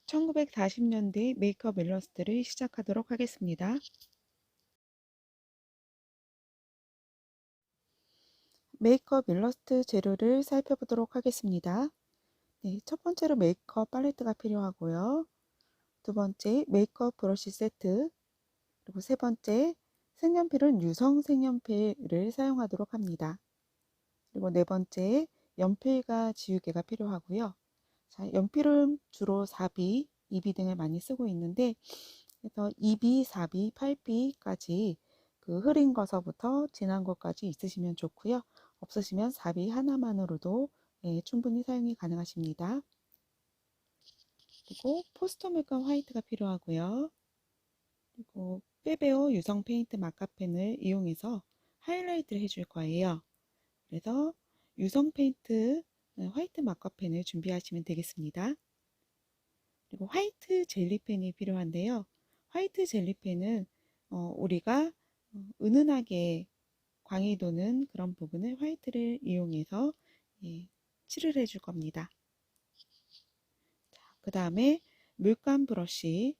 1940년대 메이크업 일러스트를 시작하도록 하겠습니다. 메이크업 일러스트 재료를 살펴보도록 하겠습니다. 네, 첫 번째로 메이크업 팔레트가 필요하고요. 두 번째 메이크업 브러쉬 세트, 그리고 세 번째 색연필은 유성 색연필을 사용하도록 합니다. 그리고 네 번째 연필과 지우개가 필요하고요. 자, 연필은 주로 4B, 2B 등을 많이 쓰고 있는데 그래서 2B, 4B, 8B까지 그 흐린 거서부터 진한 것까지 있으시면 좋고요. 없으시면 4B 하나만으로도 충분히 사용이 가능하십니다. 그리고 포스터 물감 화이트가 필요하고요. 그리고 빼베오 유성 페인트 마카펜을 이용해서 하이라이트를 해줄 거예요. 그래서 유성 페인트 화이트 마카펜을 준비하시면 되겠습니다. 그리고 화이트 젤리펜이 필요한데요. 화이트 젤리펜은 우리가 은은하게 광이 도는 그런 부분을 화이트를 이용해서 칠을 해줄 겁니다. 그 다음에 물감 브러쉬,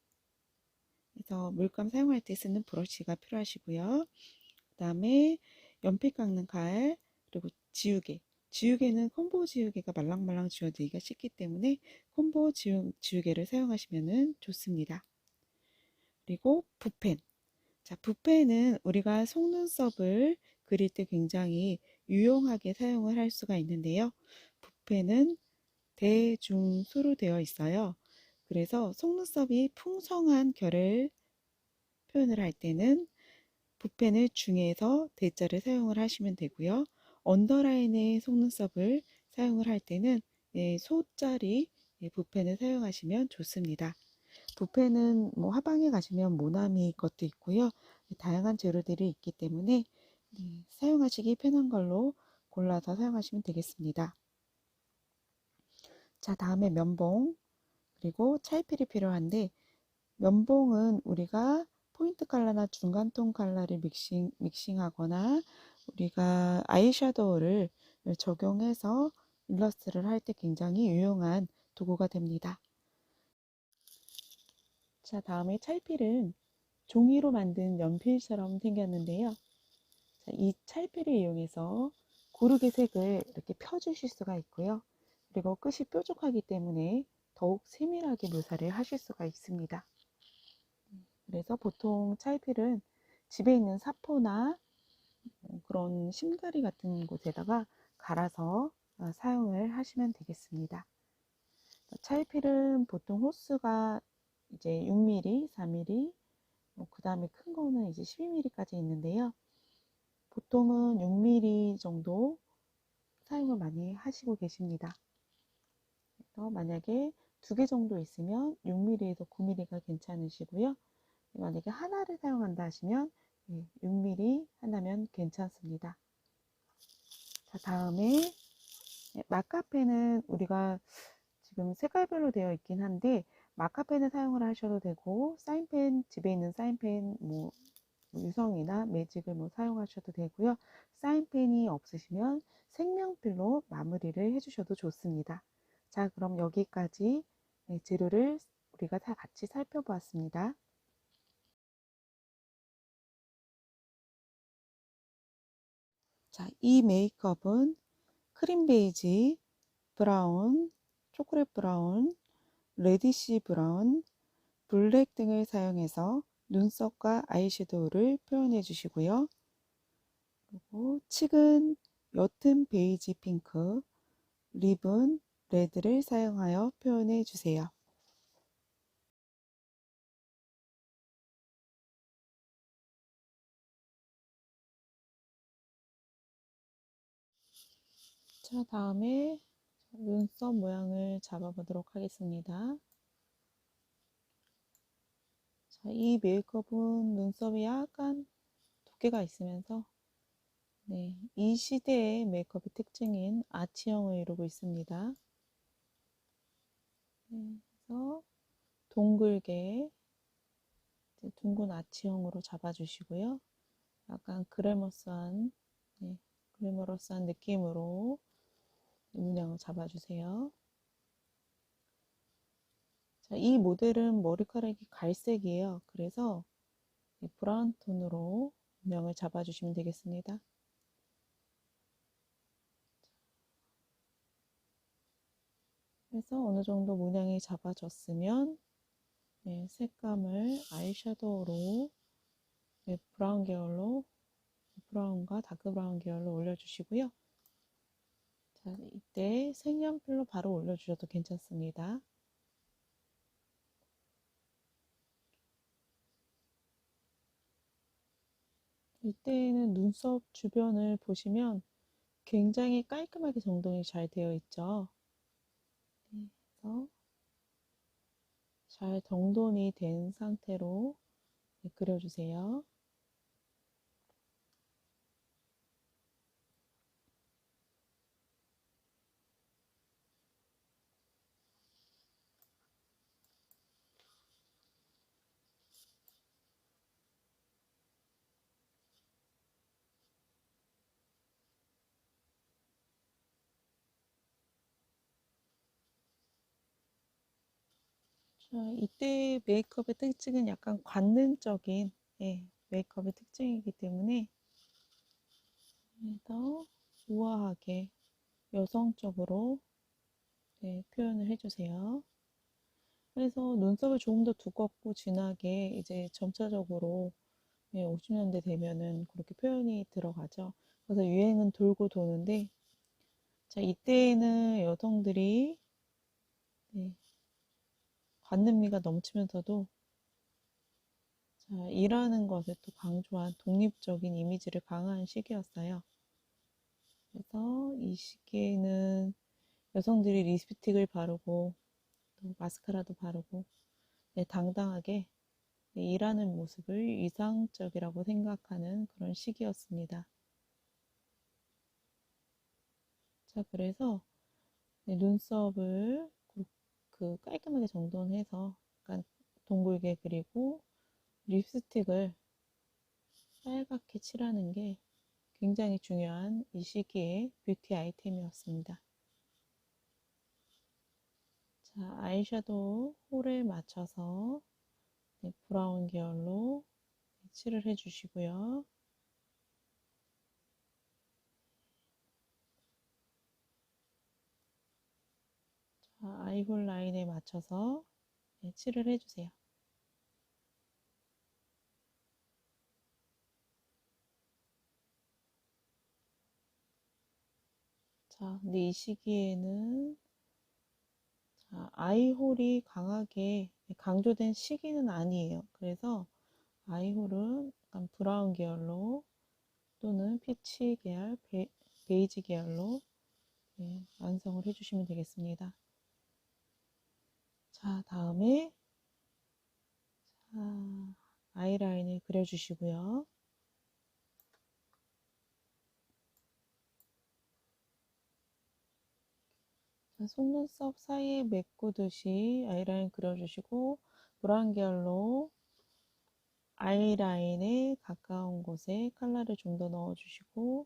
그래서 물감 사용할 때 쓰는 브러쉬가 필요하시고요. 그 다음에 연필 깎는 칼, 그리고 지우개. 지우개는 콤보 지우개가 말랑말랑 지워지기가 쉽기 때문에 콤보 지우개를 사용하시면 좋습니다. 그리고 붓펜. 자, 붓펜은 우리가 속눈썹을 그릴 때 굉장히 유용하게 사용을 할 수가 있는데요. 붓펜은 대중수로 되어 있어요. 그래서 속눈썹이 풍성한 결을 표현을 할 때는 붓펜을 중에서 대자를 사용을 하시면 되고요. 언더라인의 속눈썹을 사용을 할 때는 소자리 붓펜을 사용하시면 좋습니다. 붓펜은 뭐 화방에 가시면 모나미 것도 있고요. 다양한 재료들이 있기 때문에 사용하시기 편한 걸로 골라서 사용하시면 되겠습니다. 자, 다음에 면봉, 그리고 찰필이 필요한데 면봉은 우리가 포인트 컬러나 중간톤 컬러를 믹싱하거나 우리가 아이섀도우를 적용해서 일러스트를 할 때 굉장히 유용한 도구가 됩니다. 자, 다음에 찰필은 종이로 만든 연필처럼 생겼는데요. 자, 이 찰필을 이용해서 고르게 색을 이렇게 펴주실 수가 있고요. 그리고 끝이 뾰족하기 때문에 더욱 세밀하게 묘사를 하실 수가 있습니다. 그래서 보통 찰필은 집에 있는 사포나 그런 심가리 같은 곳에다가 갈아서 사용을 하시면 되겠습니다. 찰필은 보통 호수가 이제 6mm, 4mm, 그 다음에 큰 거는 이제 12mm까지 있는데요. 보통은 6mm 정도 사용을 많이 하시고 계십니다. 그래서 만약에 2개 정도 있으면 6mm에서 9mm가 괜찮으시고요. 만약에 하나를 사용한다 하시면 6mm 하나면 괜찮습니다. 자, 다음에 마카펜은 우리가 지금 색깔별로 되어 있긴 한데 마카펜을 사용을 하셔도 되고 사인펜, 집에 있는 사인펜 뭐 유성이나 매직을 뭐 사용하셔도 되고요. 사인펜이 없으시면 색명필로 마무리를 해주셔도 좋습니다. 자, 그럼 여기까지 재료를 우리가 다 같이 살펴보았습니다. 자, 이 메이크업은 크림 베이지, 브라운, 초콜릿 브라운, 레디시 브라운, 블랙 등을 사용해서 눈썹과 아이섀도우를 표현해 주시고요. 그리고 칙은 옅은 베이지 핑크, 립은 레드를 사용하여 표현해 주세요. 자, 다음에 눈썹 모양을 잡아보도록 하겠습니다. 자, 이 메이크업은 눈썹이 약간 두께가 있으면서 이 시대의 메이크업의 특징인 아치형을 이루고 있습니다. 그래서 동글게 둥근 아치형으로 잡아주시고요. 약간 그래머러스한 느낌으로 눈양을 잡아주세요. 자, 이 모델은 머리카락이 갈색이에요. 그래서 브라운 톤으로 음영을 잡아주시면 되겠습니다. 그래서 어느 정도 문양이 잡아졌으면 색감을 아이섀도우로 브라운 계열로, 브라운과 다크 브라운 계열로 올려주시고요. 자, 이때 색연필로 바로 올려주셔도 괜찮습니다. 이때는 눈썹 주변을 보시면 굉장히 깔끔하게 정돈이 잘 되어 있죠. 그래서 잘 정돈이 된 상태로 그려주세요. 자, 이때 메이크업의 특징은 약간 관능적인 메이크업의 특징이기 때문에 더 우아하게 여성적으로 표현을 해주세요. 그래서 눈썹을 조금 더 두껍고 진하게 이제 점차적으로 50년대 되면은 그렇게 표현이 들어가죠. 그래서 유행은 돌고 도는데, 자, 이때에는 여성들이 관능미가 넘치면서도 자, 일하는 것을 또 강조한 독립적인 이미지를 강화한 시기였어요. 그래서 이 시기에는 여성들이 립스틱을 바르고 또 마스카라도 바르고 당당하게 일하는 모습을 이상적이라고 생각하는 그런 시기였습니다. 자, 그래서 눈썹을 깔끔하게 정돈해서 약간 동글게 그리고 립스틱을 빨갛게 칠하는 게 굉장히 중요한 이 시기의 뷰티 아이템이었습니다. 자, 아이섀도우 홀에 맞춰서 브라운 계열로 칠을 해주시고요. 자, 아이홀 라인에 맞춰서 칠을 해주세요. 자, 근데 이 시기에는 자, 아이홀이 강하게 강조된 시기는 아니에요. 그래서 아이홀은 약간 브라운 계열로 또는 피치 계열, 베이지 계열로 완성을 해주시면 되겠습니다. 자, 다음에 아이라인을 그려주시고요. 자, 속눈썹 사이에 메꾸듯이 아이라인 그려주시고 브라운 계열로 아이라인에 가까운 곳에 컬러를 좀 더 넣어주시고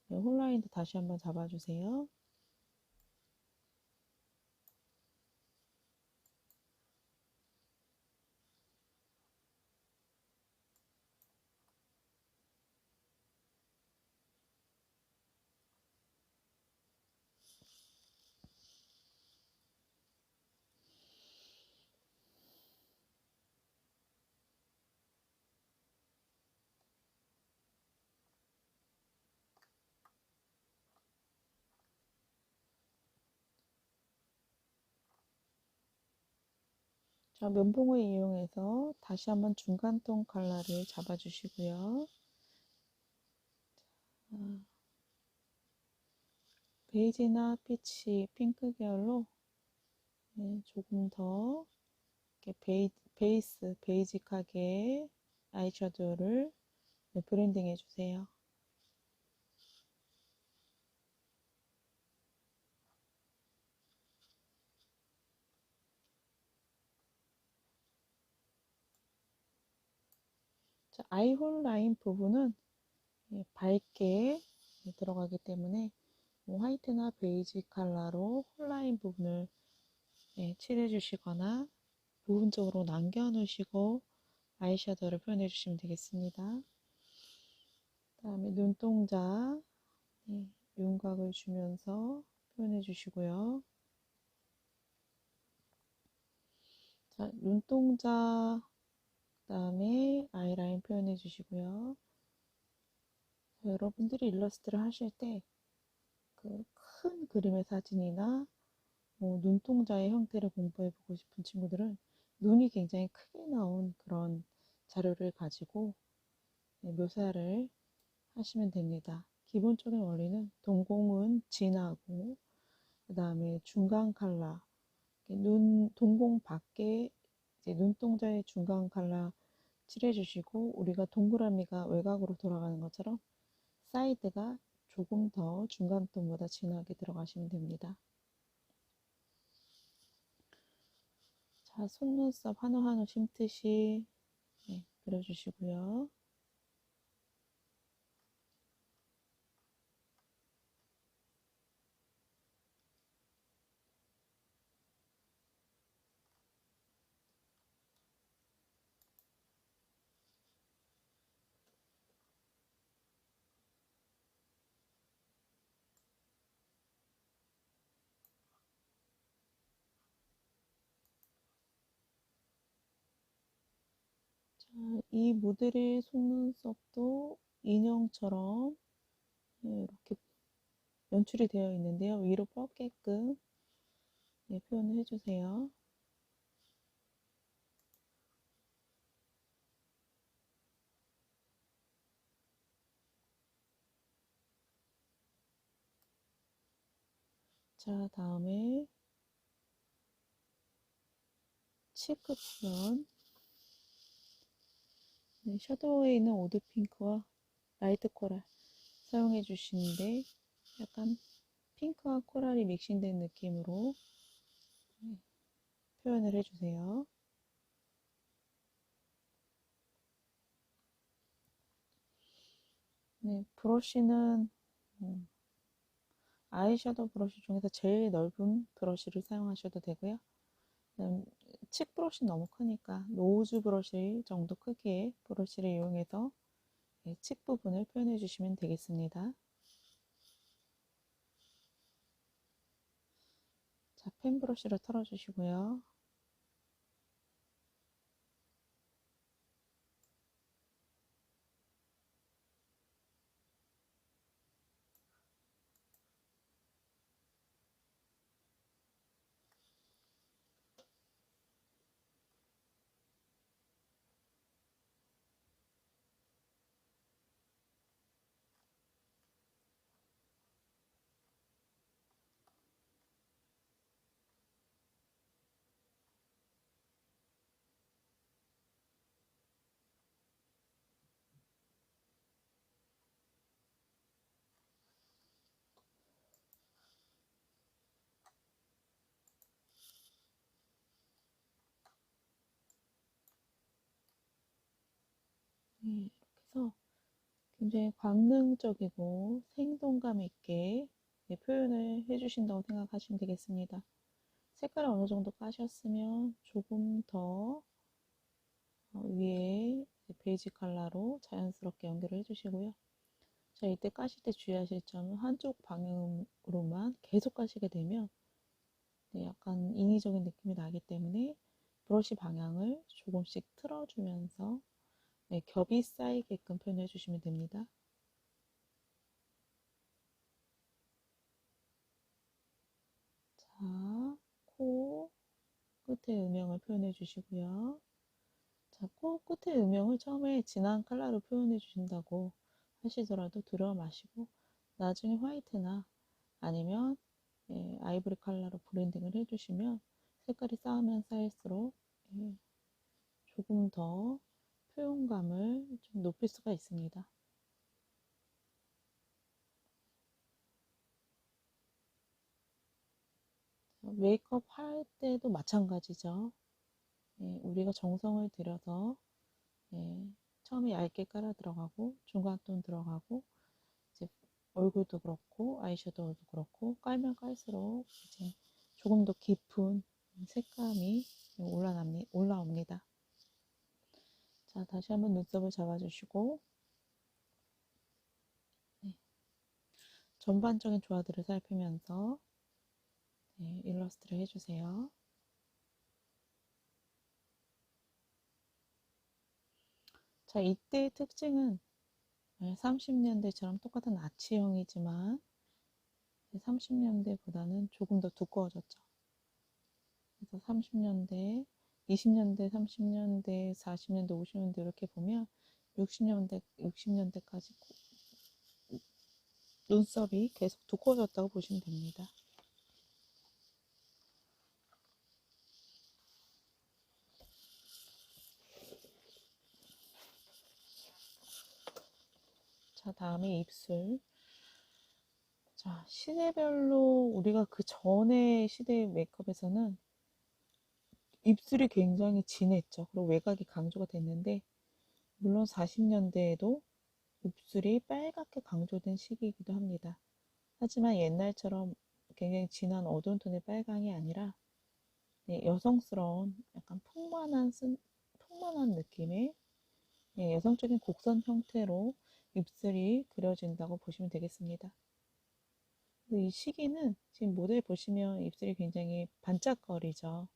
홀라인도 다시 한번 잡아주세요. 자, 면봉을 이용해서 다시 한번 중간톤 컬러를 잡아주시고요. 베이지나 피치, 핑크 계열로 조금 더 이렇게 베이직하게 아이섀도우를 브랜딩 해주세요. 자, 아이홀 라인 부분은 밝게 들어가기 때문에 화이트나 베이지 컬러로 홀라인 부분을 칠해 주시거나 부분적으로 남겨 놓으시고 아이섀도우를 표현해 주시면 되겠습니다. 그다음에 눈동자, 네, 윤곽을 주면서 표현해 주시고요. 자, 눈동자, 그다음에 아이라인 표현해 주시고요. 자, 여러분들이 일러스트를 하실 때 그 큰 그림의 사진이나 뭐 눈동자의 형태를 공부해 보고 싶은 친구들은 눈이 굉장히 크게 나온 그런 자료를 가지고 묘사를 하시면 됩니다. 기본적인 원리는 동공은 진하고 그 다음에 중간 컬러, 동공 밖에 이제 눈동자의 중간 컬러 칠해주시고 우리가 동그라미가 외곽으로 돌아가는 것처럼 사이드가 조금 더 중간 톤보다 진하게 들어가시면 됩니다. 자, 속눈썹 한올 한올 심듯이 그려주시고요. 자, 이 모델의 속눈썹도 인형처럼 이렇게 연출이 되어 있는데요. 위로 뻗게끔 표현을 해주세요. 자, 다음에 치크 표현. 네, 섀도우에 있는 오드 핑크와 라이트 코랄 사용해 주시는데 약간 핑크와 코랄이 믹싱된 느낌으로 표현을 해주세요. 네, 브러쉬는 아이섀도우 브러쉬 중에서 제일 넓은 브러쉬를 사용하셔도 되고요. 칙 브러쉬는 너무 크니까 노즈 브러쉬 정도 크기의 브러쉬를 이용해서 칙 부분을 표현해 주시면 되겠습니다. 자, 펜 브러쉬를 털어주시고요. 이렇게 해서 굉장히 광능적이고 생동감 있게 표현을 해주신다고 생각하시면 되겠습니다. 색깔을 어느 정도 까셨으면 조금 더 위에 베이지 컬러로 자연스럽게 연결을 해주시고요. 자, 이때 까실 때 주의하실 점은 한쪽 방향으로만 계속 까시게 되면 약간 인위적인 느낌이 나기 때문에 브러쉬 방향을 조금씩 틀어주면서 겹이 쌓이게끔 표현해 주시면 됩니다. 자, 코 끝에 음영을 표현해 주시고요. 자, 코 끝에 음영을 처음에 진한 컬러로 표현해 주신다고 하시더라도 두려워 마시고 나중에 화이트나 아니면 아이보리 컬러로 브랜딩을 해주시면 색깔이 쌓으면 쌓일수록 조금 더 표현감을 좀 높일 수가 있습니다. 메이크업 할 때도 마찬가지죠. 우리가 정성을 들여서 처음에 얇게 깔아 들어가고 중간톤 들어가고 이제 얼굴도 그렇고 아이섀도우도 그렇고 깔면 깔수록 이제 조금 더 깊은 색감이 올라옵니다. 자, 다시 한번 눈썹을 잡아주시고, 네, 전반적인 조화들을 살피면서 네, 일러스트를 해주세요. 자, 이때의 특징은 30년대처럼 똑같은 아치형이지만 30년대보다는 조금 더 두꺼워졌죠. 그래서 30년대, 20년대, 30년대, 40년대, 50년대 이렇게 보면 60년대까지 눈썹이 계속 두꺼워졌다고 보시면 됩니다. 자, 다음에 입술. 자, 시대별로 우리가 그 전에 시대의 메이크업에서는 입술이 굉장히 진했죠. 그리고 외곽이 강조가 됐는데, 물론 40년대에도 입술이 빨갛게 강조된 시기이기도 합니다. 하지만 옛날처럼 굉장히 진한 어두운 톤의 빨강이 아니라 네, 여성스러운 약간 풍만한 느낌의 네, 여성적인 곡선 형태로 입술이 그려진다고 보시면 되겠습니다. 이 시기는 지금 모델 보시면 입술이 굉장히 반짝거리죠.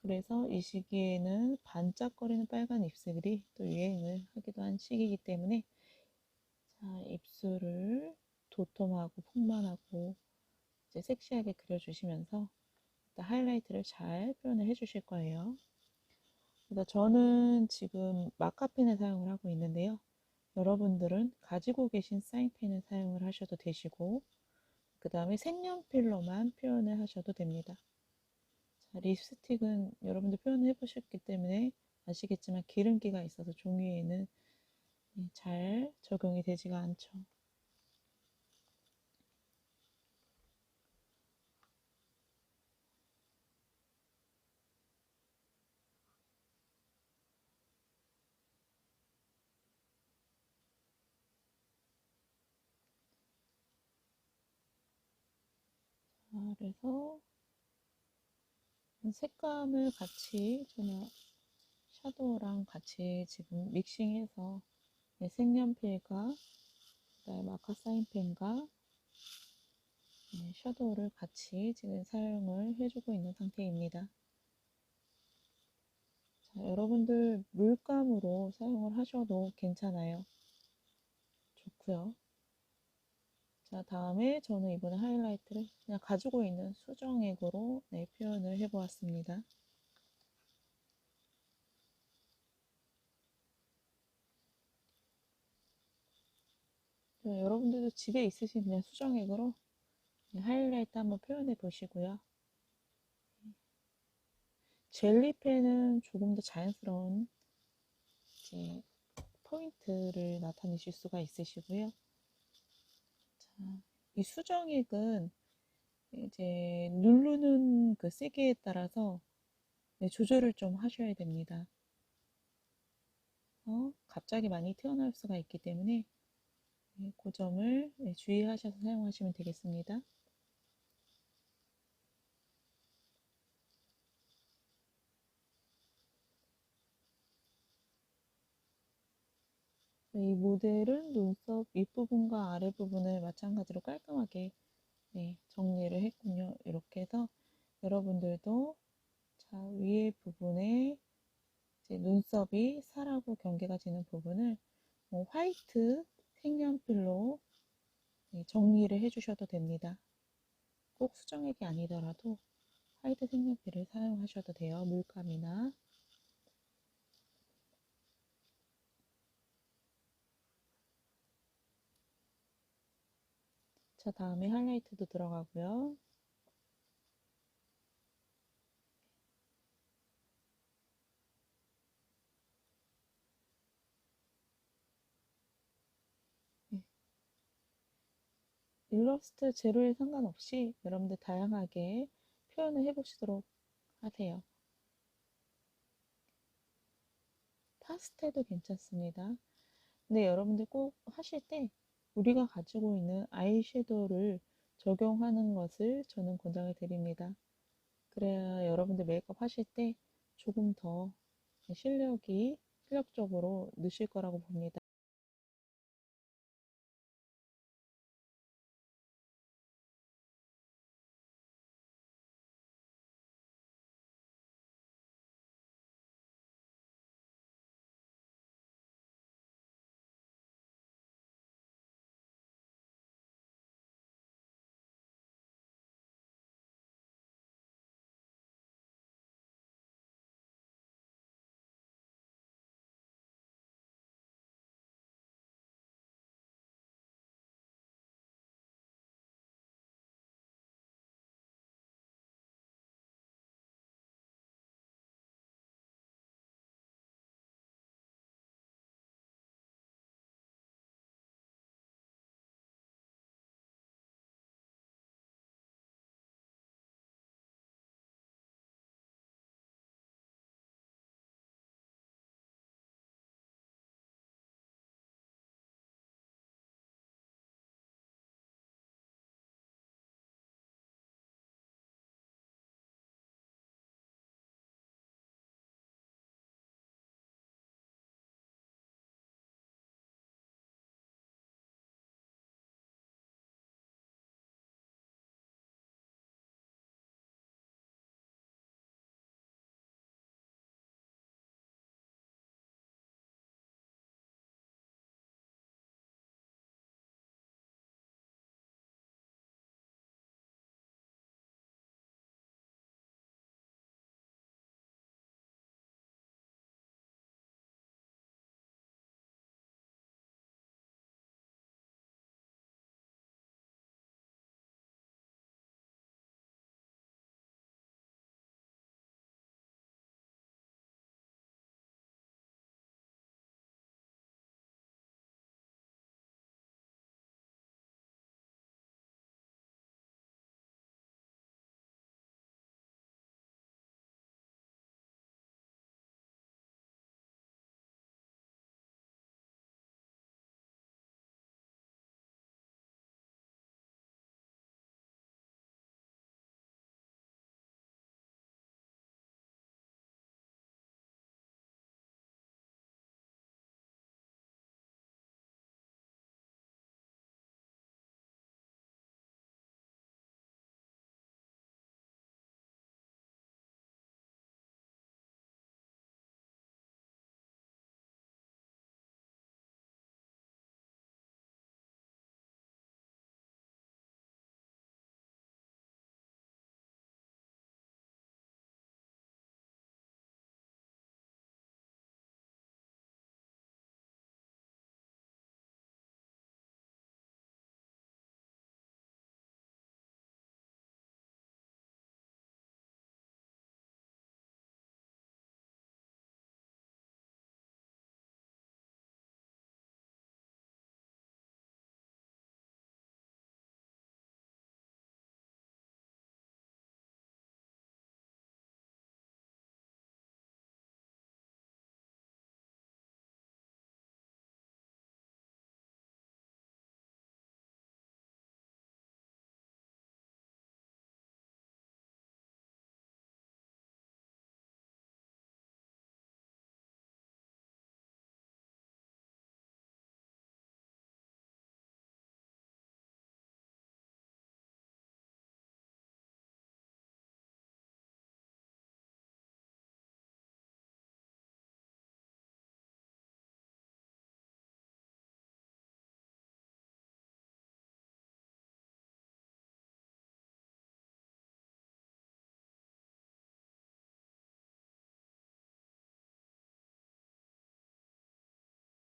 그래서 이 시기에는 반짝거리는 빨간 입술이 또 유행을 하기도 한 시기이기 때문에 자, 입술을 도톰하고 풍만하고 이제 섹시하게 그려주시면서 하이라이트를 잘 표현을 해주실 거예요. 그래서 저는 지금 마카펜을 사용을 하고 있는데요. 여러분들은 가지고 계신 사인펜을 사용을 하셔도 되시고 그 다음에 색연필로만 표현을 하셔도 됩니다. 자, 립스틱은 여러분들 표현을 해보셨기 때문에 아시겠지만 기름기가 있어서 종이에는 잘 적용이 되지가 않죠. 자, 그래서 색감을 같이 저는 샤도우랑 같이 지금 믹싱해서 색연필과 그다음에 마카 사인펜과 샤도우를 같이 지금 사용을 해주고 있는 상태입니다. 자, 여러분들 물감으로 사용을 하셔도 괜찮아요. 좋고요. 자, 다음에 저는 이번에 하이라이트를 그냥 가지고 있는 수정액으로 표현을 해보았습니다. 여러분들도 집에 있으신 그냥 수정액으로 하이라이트 한번 표현해 보시고요. 젤리펜은 조금 더 자연스러운 이제 포인트를 나타내실 수가 있으시고요. 자, 이 수정액은 이제 누르는 그 세기에 따라서 조절을 좀 하셔야 됩니다. 갑자기 많이 튀어나올 수가 있기 때문에 그 점을 주의하셔서 사용하시면 되겠습니다. 이 모델은 눈썹 윗부분과 아랫부분을 마찬가지로 깔끔하게 정리를 했군요. 이렇게 해서 여러분들도 자, 위에 부분에 이제 눈썹이 살하고 경계가 지는 부분을 화이트 색연필로 정리를 해주셔도 됩니다. 꼭 수정액이 아니더라도 화이트 색연필을 사용하셔도 돼요. 물감이나. 자, 다음에 하이라이트도 들어가고요. 일러스트 재료에 상관없이 여러분들 다양하게 표현을 해보시도록 하세요. 파스텔도 괜찮습니다. 근데 여러분들 꼭 하실 때 우리가 가지고 있는 아이섀도우를 적용하는 것을 저는 권장을 드립니다. 그래야 여러분들 메이크업 하실 때 조금 더 실력적으로 느실 거라고 봅니다.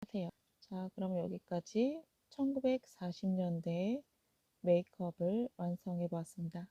하세요. 자, 그럼 여기까지 1940년대 메이크업을 완성해 보았습니다.